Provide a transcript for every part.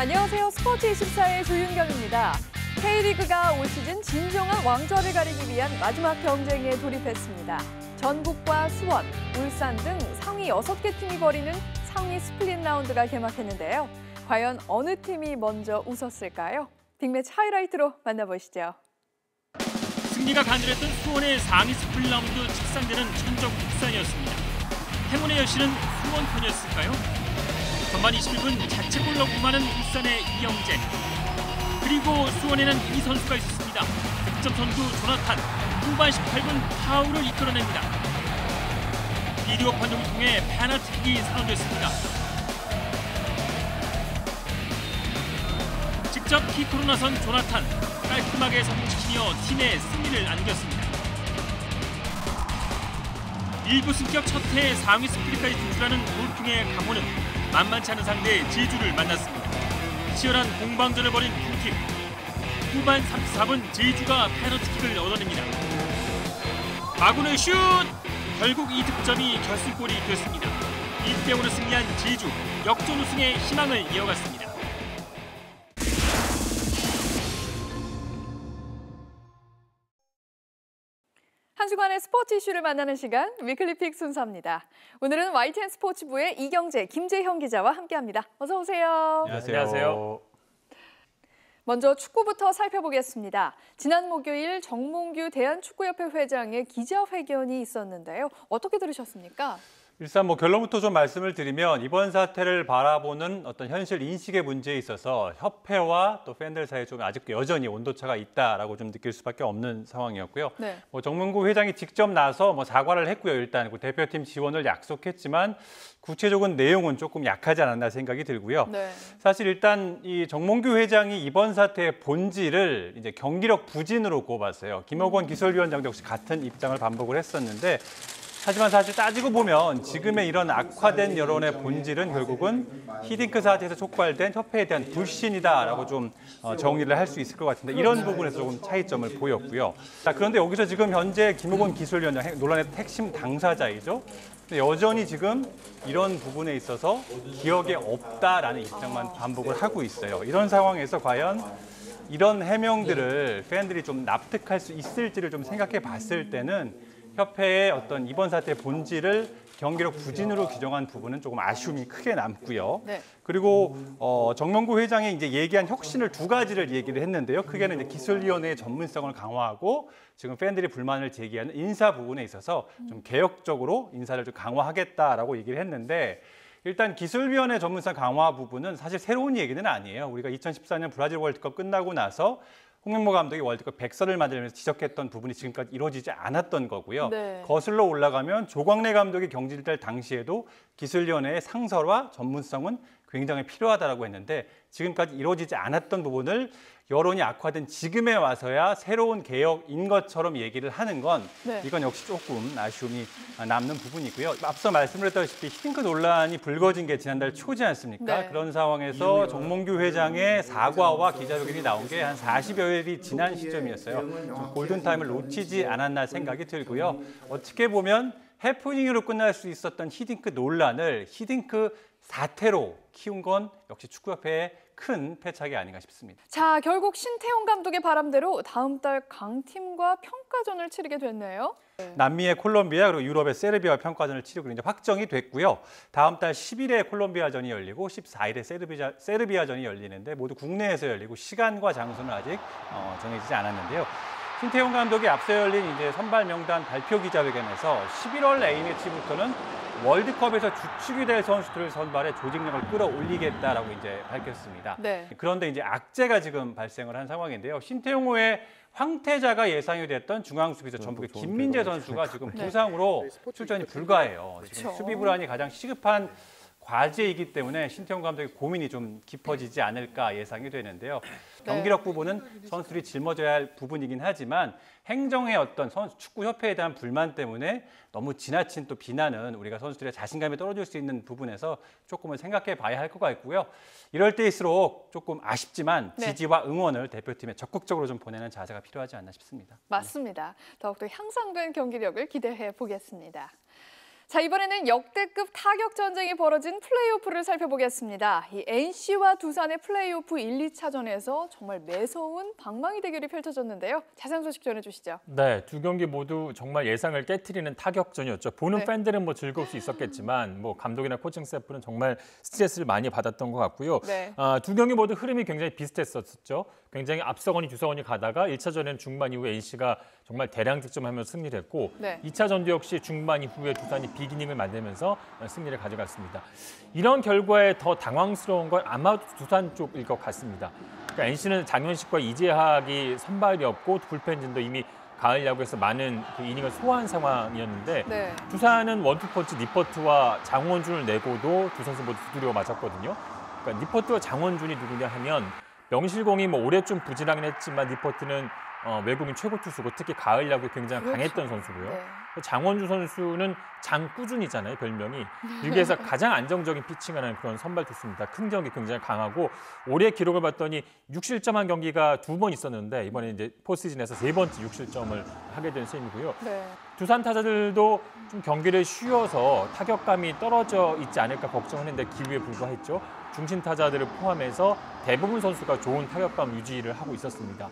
안녕하세요. 스포츠24의 조윤경입니다. K리그가 올 시즌 진정한 왕좌를 가리기 위한 마지막 경쟁에 돌입했습니다. 전북과 수원, 울산 등 상위 6개 팀이 벌이는 상위 스플릿 라운드가 개막했는데요. 과연 어느 팀이 먼저 웃었을까요? 빅매치 하이라이트로 만나보시죠. 승리가 간절했던 수원의 상위 스플릿 라운드 직상되는 천적 국산이었습니다. 행운의 여신은 수원 편이었을까요? 전반 21분 자책골로 무마는 울산의 이영재. 그리고 수원에는 이 선수가 있었습니다. 득점 선수 조나탄. 후반 18분 파울을 이끌어냅니다. 비디오 판독을 통해 페널티킥이 선언됐습니다. 직접 키크로 나선 조나탄. 깔끔하게 성공시키며 팀의 승리를 안겼습니다. 1부 승격 첫 해 상위 스플릿까지 진출하는 돌풍의 강호는 만만치 않은 상대 제주를 만났습니다. 치열한 공방전을 벌인 두 팀. 후반 34분 제주가 페널티킥을 얻어냅니다. 마군의 슛! 결국 이 득점이 결승골이 됐습니다. 1대5로 승리한 제주, 역전 우승의 희망을 이어갔습니다. 한 주간의 스포츠 이슈를 만나는 시간, 위클리픽 순서입니다. 오늘은 YTN 스포츠부의 이경재, 김재형 기자와 함께합니다. 어서 오세요. 안녕하세요. 먼저 축구부터 살펴보겠습니다. 지난 목요일 정몽규 대한축구협회 회장의 기자회견이 있었는데요. 어떻게 들으셨습니까? 일단 결론부터 좀 말씀을 드리면 이번 사태를 바라보는 어떤 현실 인식의 문제에 있어서 협회와 또 팬들 사이에 좀 아직도 여전히 온도차가 있다라고 좀 느낄 수밖에 없는 상황이었고요. 네. 정문구 회장이 직접 나서 사과를 했고요. 일단 대표팀 지원을 약속했지만 구체적인 내용은 조금 약하지 않았나 생각이 들고요. 네. 사실 일단 이 정몽규 회장이 이번 사태의 본질을 이제 경기력 부진으로 꼽았어요. 김억원 기술위원장도 역시 같은 입장을 반복을 했었는데. 하지만 사실 따지고 보면 지금의 이런 악화된 여론의 본질은 결국은 히딩크 사태에서 촉발된 협회에 대한 불신이다라고 좀 정리를 할 수 있을 것 같은데 이런 부분에서 조금 차이점을 보였고요. 자, 그런데 여기서 지금 현재 김억원 기술위원장 논란의 핵심 당사자이죠. 근데 여전히 지금 이런 부분에 있어서 기억에 없다라는 입장만 반복을 하고 있어요. 이런 상황에서 과연 이런 해명들을 팬들이 좀 납득할 수 있을지를 좀 생각해 봤을 때는 협회의 어떤 이번 사태의 본질을 경기력 부진으로 규정한 부분은 조금 아쉬움이 크게 남고요. 네. 그리고 정명구 회장이 이제 얘기한 혁신을 두 가지를 얘기를 했는데요. 크게는 이제 기술위원회의 전문성을 강화하고 지금 팬들이 불만을 제기하는 인사 부분에 있어서 좀 개혁적으로 인사를 좀 강화하겠다라고 얘기를 했는데 일단 기술위원회 전문성 강화 부분은 사실 새로운 얘기는 아니에요. 우리가 2014년 브라질 월드컵 끝나고 나서 홍명보 감독이 월드컵 백서를 만들면서 지적했던 부분이 지금까지 이루어지지 않았던 거고요. 네. 거슬러 올라가면 조광래 감독이 경질될 당시에도 기술위원회의 상설화 전문성은 굉장히 필요하다고 했는데 지금까지 이루어지지 않았던 부분을 여론이 악화된 지금에 와서야 새로운 개혁인 것처럼 얘기를 하는 건 네. 이건 역시 조금 아쉬움이 남는 부분이고요. 앞서 말씀드렸다시피 히딩크 논란이 불거진 게 지난달 초지 않습니까? 네. 그런 상황에서 정몽규 회장의 사과와 기자회견이 나온 게 한 40여일이 지난 시점이었어요. 골든타임을 놓치지 않았나 생각이 들고요. 어떻게 보면 해프닝으로 끝날 수 있었던 히딩크 논란을 히딩크 사태로 키운 건 역시 축구협회의 큰 패착이 아닌가 싶습니다. 자, 결국 신태용 감독의 바람대로 다음 달 강팀과 평가전을 치르게 됐네요. 남미의 콜롬비아 그리고 유럽의 세르비아와 평가전을 치르고 이제 확정이 됐고요. 다음 달 10일에 콜롬비아전이 열리고 14일에 세르비아전이 열리는데 모두 국내에서 열리고 시간과 장소는 아직 정해지지 않았는데요. 신태용 감독이 앞서 열린 이제 선발 명단 발표 기자회견에서 11월 A매치부터는 월드컵에서 주축이 될 선수들을 선발해 조직력을 끌어올리겠다라고 이제 밝혔습니다. 네. 그런데 이제 악재가 지금 발생을 한 상황인데요. 신태용 후에 황태자가 예상이 됐던 중앙수비수 전북의 김민재 선수가 지금 부상으로 출전이 불가해요. 지금 수비 불안이 가장 시급한 과제이기 때문에 신태용 감독의 고민이 좀 깊어지지 않을까 예상이 되는데요. 경기력 부분은 선수들이 짊어져야 할 부분이긴 하지만 행정의 어떤 축구협회에 대한 불만 때문에 너무 지나친 또 비난은 우리가 선수들의 자신감이 떨어질 수 있는 부분에서 조금은 생각해 봐야 할 것 같고요. 이럴 때일수록 조금 아쉽지만 지지와 응원을 대표팀에 적극적으로 좀 보내는 자세가 필요하지 않나 싶습니다. 맞습니다. 더욱더 향상된 경기력을 기대해 보겠습니다. 자, 이번에는 역대급 타격 전쟁이 벌어진 플레이오프를 살펴보겠습니다. 이 NC와 두산의 플레이오프 1, 2차전에서 정말 매서운 방망이 대결이 펼쳐졌는데요. 자세한 소식 전해주시죠. 네, 두 경기 모두 정말 예상을 깨트리는 타격전이었죠. 보는 네. 팬들은 뭐 즐거울 수 있었겠지만 뭐 감독이나 코칭 스태프는 정말 스트레스를 많이 받았던 것 같고요. 네. 두 경기 모두 흐름이 굉장히 비슷했었죠. 굉장히 앞서거니 뒤서거니 가다가 1차전에는 중반 이후에 NC가 정말 대량 득점하면서 승리를 했고 네. 2차전도 역시 중반 이후에 두산이 비기닝을 만들면서 승리를 가져갔습니다. 이런 결과에 더 당황스러운 건 아마도 두산 쪽일 것 같습니다. 그러니까 NC는 장현식과 이재학이 선발이었고 불펜진도 이미 가을 야구에서 많은 그 이닝을 소화한 상황이었는데 네. 두산은 원투펀치 니퍼트와 장원준을 내고도 두 선수 모두 두드려 맞았거든요. 그러니까 니퍼트와 장원준이 누구냐 하면 명실공히 뭐 올해 좀 부진하긴 했지만 니퍼트는 외국인 최고 투수고 특히 가을 야구에 굉장히 그렇죠. 강했던 선수고요. 네. 장원준 선수는 장꾸준이잖아요, 별명이. 리그에서 가장 안정적인 피칭을 하는 그런 선발 투수입니다. 큰 경기 굉장히 강하고 올해 기록을 봤더니 6실점한 경기가 2번 있었는데 이번에 이제 포스트시즌에서 3번째 6실점을 하게 된 셈이고요. 네. 두산 타자들도 좀 경기를 쉬어서 타격감이 떨어져 있지 않을까 걱정했는데 기류에 불과했죠. 중심 타자들을 포함해서 대부분 선수가 좋은 타격감 유지를 하고 있었습니다.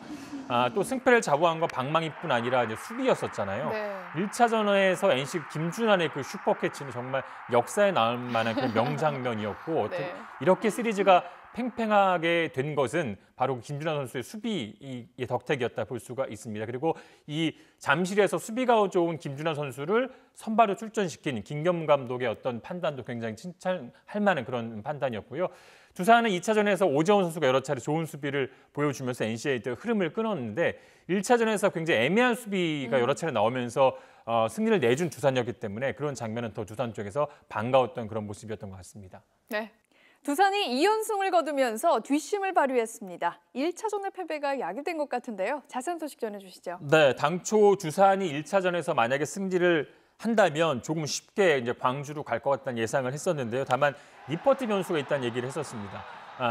또 승패를 좌우한 건 방망이뿐 아니라 이제 수비였었잖아요. 네. 1차전에서 NC 김준환의 그 슈퍼캐치는 정말 역사에 나올 만한 그 명장면이었고 네. 이렇게 시리즈가 팽팽하게 된 것은 바로 김준환 선수의 수비의 덕택이었다 볼 수가 있습니다. 그리고 이 잠실에서 수비가 좋은 김준환 선수를 선발로 출전시킨 김경문 감독의 어떤 판단도 굉장히 칭찬할 만한 그런 판단이었고요. 두산은 2차전에서 오재원 선수가 여러 차례 좋은 수비를 보여주면서 NC의 흐름을 끊었는데 1차전에서 굉장히 애매한 수비가 여러 차례 나오면서 승리를 내준 두산이었기 때문에 그런 장면은 더 두산 쪽에서 반가웠던 그런 모습이었던 것 같습니다. 네. 두산이 2연승을 거두면서 뒷심을 발휘했습니다. 1차전의 패배가 야기된 것 같은데요. 자세한 소식 전해주시죠. 네, 당초 두산이 1차전에서 만약에 승리를 한다면 조금 쉽게 이제 광주로 갈 것 같다는 예상을 했었는데요. 다만 니퍼트 변수가 있다는 얘기를 했었습니다.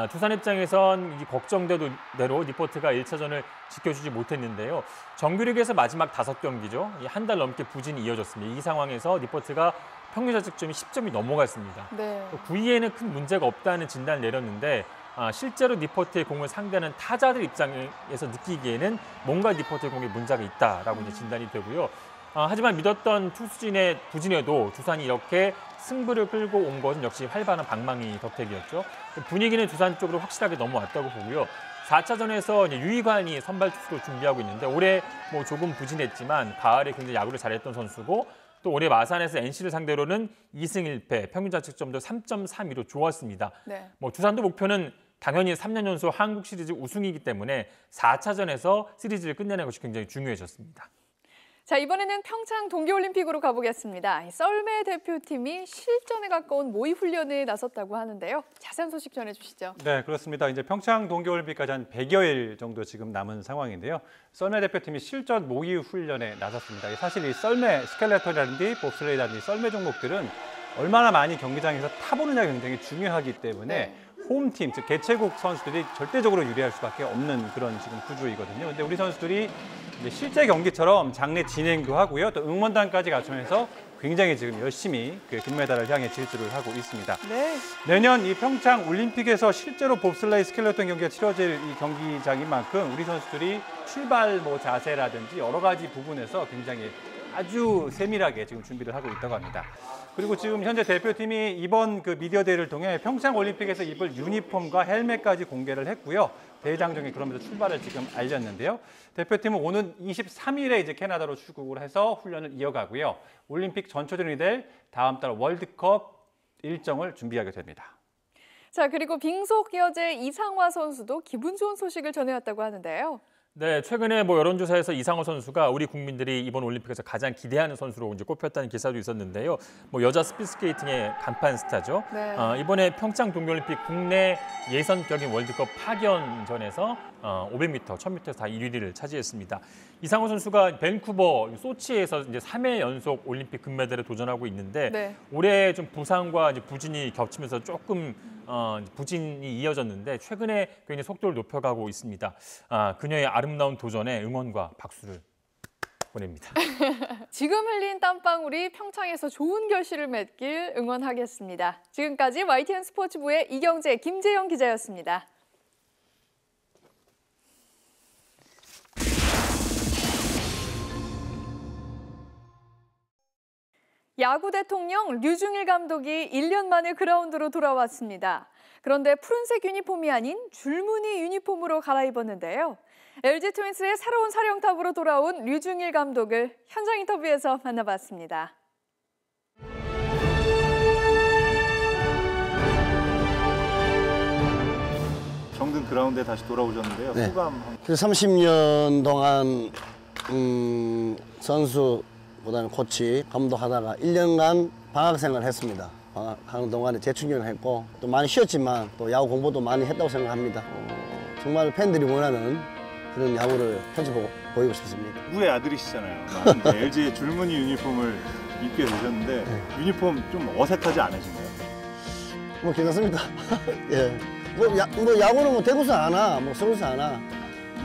두산 입장에선 걱정대로 니퍼트가 1차전을 지켜주지 못했는데요. 정규리그에서 마지막 5경기죠. 한 달 넘게 부진이 이어졌습니다. 이 상황에서 니퍼트가 평균 자책점이 10점이 넘어갔습니다. 네. 9위에는 큰 문제가 없다는 진단을 내렸는데 실제로 니퍼트의 공을 상대하는 타자들 입장에서 느끼기에는 뭔가 니퍼트의 공에 문제가 있다라고 이제 진단이 되고요. 하지만 믿었던 투수진의 부진에도 두산이 이렇게 승부를 끌고 온 것은 역시 활발한 방망이 덕택이었죠. 분위기는 두산 쪽으로 확실하게 넘어왔다고 보고요. 4차전에서 유희관이 선발 투수로 준비하고 있는데 올해 뭐 조금 부진했지만 가을에 굉장히 야구를 잘했던 선수고 또 올해 마산에서 NC를 상대로는 2승 1패, 평균 자책점도 3.32로 좋았습니다. 네. 뭐 두산도 목표는 당연히 3년 연속 한국 시리즈 우승이기 때문에 4차전에서 시리즈를 끝내는 것이 굉장히 중요해졌습니다. 자, 이번에는 평창 동계올림픽으로 가보겠습니다. 썰매 대표팀이 실전에 가까운 모의 훈련에 나섰다고 하는데요. 자세한 소식 전해주시죠. 네, 그렇습니다. 이제 평창 동계올림픽까지 한 100여일 정도 지금 남은 상황인데요. 썰매 대표팀이 실전 모의 훈련에 나섰습니다. 사실 이 썰매, 스켈레톤이라든지 봅슬레이라든지 썰매 종목들은 얼마나 많이 경기장에서 타보느냐가 굉장히 중요하기 때문에 네. 홈팀, 즉 개최국 선수들이 절대적으로 유리할 수밖에 없는 그런 지금 구조이거든요. 근데 우리 선수들이 이제 실제 경기처럼 장례 진행도 하고요. 또 응원단까지 갖추면서 굉장히 지금 열심히 그 금메달을 향해 질주를 하고 있습니다. 네. 내년 이 평창 올림픽에서 실제로 봅슬레이 스켈레톤 경기가 치러질 이 경기장인 만큼 우리 선수들이 출발 뭐 자세라든지 여러 가지 부분에서 굉장히 아주 세밀하게 지금 준비를 하고 있다고 합니다. 그리고 지금 현재 대표팀이 이번 그 미디어 대회를 통해 평창 올림픽에서 입을 유니폼과 헬멧까지 공개를 했고요. 대장정에 그러면서 출발을 지금 알렸는데요. 대표팀은 오는 23일에 이제 캐나다로 출국을 해서 훈련을 이어가고요. 올림픽 전초전이 될 다음 달 월드컵 일정을 준비하게 됩니다. 자, 그리고 빙속 여제 이상화 선수도 기분 좋은 소식을 전해왔다고 하는데요. 네, 최근에 뭐 여론조사에서 이상호 선수가 우리 국민들이 이번 올림픽에서 가장 기대하는 선수로 이제 꼽혔다는 기사도 있었는데요. 뭐 여자 스피드스케이팅의 간판 스타죠. 네. 이번에 평창 동계올림픽 국내 예선격인 월드컵 파견전에서 500m, 1000m에서 다 1위를 차지했습니다. 이상호 선수가 밴쿠버, 소치에서 이제 3회 연속 올림픽 금메달에 도전하고 있는데 네. 올해 좀 부상과 이제 부진이 겹치면서 조금 부진이 이어졌는데 최근에 굉장히 속도를 높여가고 있습니다. 그녀의 아름다운 도전에 응원과 박수를 보냅니다. 지금 흘린 땀방울이 평창에서 좋은 결실을 맺길 응원하겠습니다. 지금까지 YTN 스포츠부의 이경재, 김재영 기자였습니다. 야구 대통령 류중일 감독이 1년 만에 그라운드로 돌아왔습니다. 그런데 푸른색 유니폼이 아닌 줄무늬 유니폼으로 갈아입었는데요. LG 트윈스의 새로운 사령탑으로 돌아온 류중일 감독을 현장 인터뷰에서 만나봤습니다. 정든 그라운드에 다시 돌아오셨는데요. 네. 소감. 30년 동안 선수, 그다음에 코치, 감독하다가 1년간 방학 생활을 했습니다. 방학하는 동안에 재충전을 했고 또 많이 쉬었지만 또 야구 공부도 많이 했다고 생각합니다. 정말 팬들이 원하는 그런 야구를 보이고 싶습니다. 누구의 아들이시잖아요. 많은데 LG의 줄무늬 유니폼을 입게 되셨는데 유니폼 좀 어색하지 않으신가요? 뭐 괜찮습니다. 예. 뭐 야구는 뭐 대구서 하나, 뭐 서울서 하나,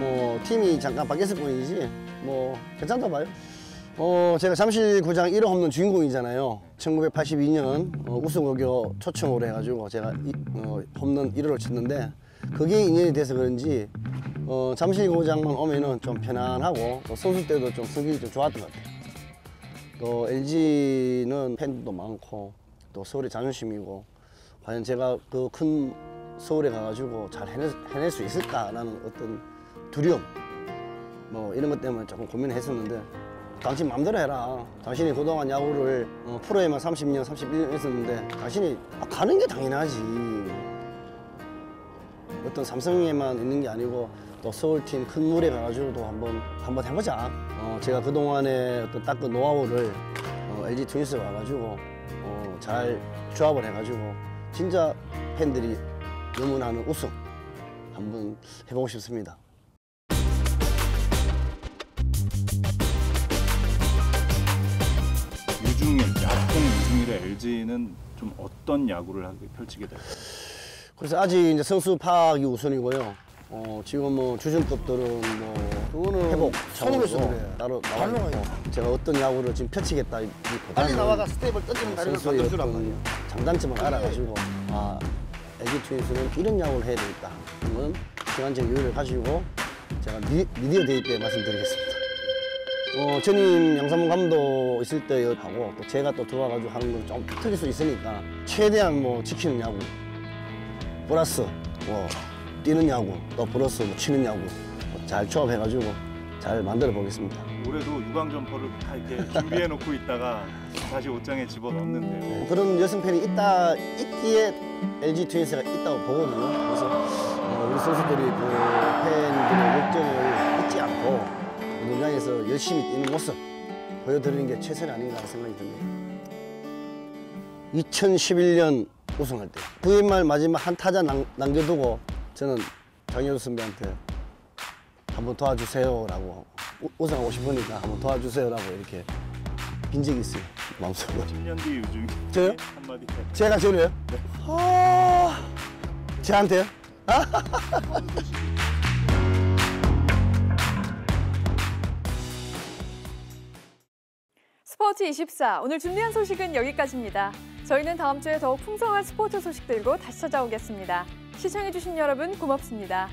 뭐 팀이 잠깐 바뀌었을 뿐이지 뭐 괜찮다 봐요. 제가 잠실구장 1호 홈런 주인공이잖아요. 1982년 우승호교 초청으로 해가지고 제가 홈런 1호를 쳤는데 그게 인연이 돼서 그런지 잠실구장만 오면은 좀 편안하고 또 선수 때도 좀 성격이 좀 좋았던 것 같아요. 또 LG는 팬들도 많고 또 서울의 자존심이고 과연 제가 그 큰 서울에 가가지고 잘 해낼 수 있을까라는 어떤 두려움 뭐 이런 것 때문에 조금 고민을 했었는데 당신 마음대로 해라. 당신이 그동안 야구를 프로에만 30년, 31년 했었는데 당신이 가는 게 당연하지. 어떤 삼성에만 있는 게 아니고 또 서울팀 큰 물에 가가지고도 한번 해보자. 제가 그동안의 어떤 딱 그 노하우를 LG 트윈스에 와가지고 잘 조합을 해가지고 진짜 팬들이 응원하는 우승 한번 해보고 싶습니다. 야통 유중일의 LG는 좀 어떤 야구를 펼치게 될까요? 그래서 아직 이제 선수 파악이 우선이고요. 지금 뭐 주전급들은 뭐 그거는 회복 손님에서 차원으로 그래. 따로 나와 있고 제가 어떤 야구를 지금 펼치겠다기보다는 빨리 나와가 스텝을 던지면 다리를 선수의 만들어주란 말이야. 어떤 장단점을 알아가지고 LG 트윈스는 이런 야구를 해야 되겠다. 그러면 시간적 여유를 가지고 제가 미디어 데이 때 말씀드리겠습니다. 전임 양상문 감독 있을 때 하고 또 제가 또 들어와가지고 하는 건 좀 틀릴 수 있으니까 최대한 뭐 지키는 야구 플러스 뭐 뛰는 야구 또 플러스 뭐 치는 야구 잘 조합해가지고 잘 만들어 보겠습니다. 올해도 유광 점퍼를 다 이렇게 준비해 놓고 있다가 다시 옷장에 집어넣는데요. 그런 여성 팬이 있기에 LG 트윈스가 있다고 보거든요. 그래서 우리 선수들이 그 팬들의 걱정을 잊지 않고 운동장에서 열심히 뛰는 모습 보여드리는 게 최선이 아닌가 생각이 듭니다. 2011년 우승할 때 VMR 마지막 한 타자 남겨두고 저는 장현우 선배한테 한번 도와주세요라고 우승하고 싶으니까 한번 도와주세요라고 이렇게 빈 적이 있어요. 마음속으로. 10년 뒤 유중일 저요? 한마디. 제가 저래요? 네. 저한테요? 스포츠24 오늘 준비한 소식은 여기까지입니다. 저희는 다음 주에 더욱 풍성한 스포츠 소식 들고 다시 찾아오겠습니다. 시청해주신 여러분 고맙습니다.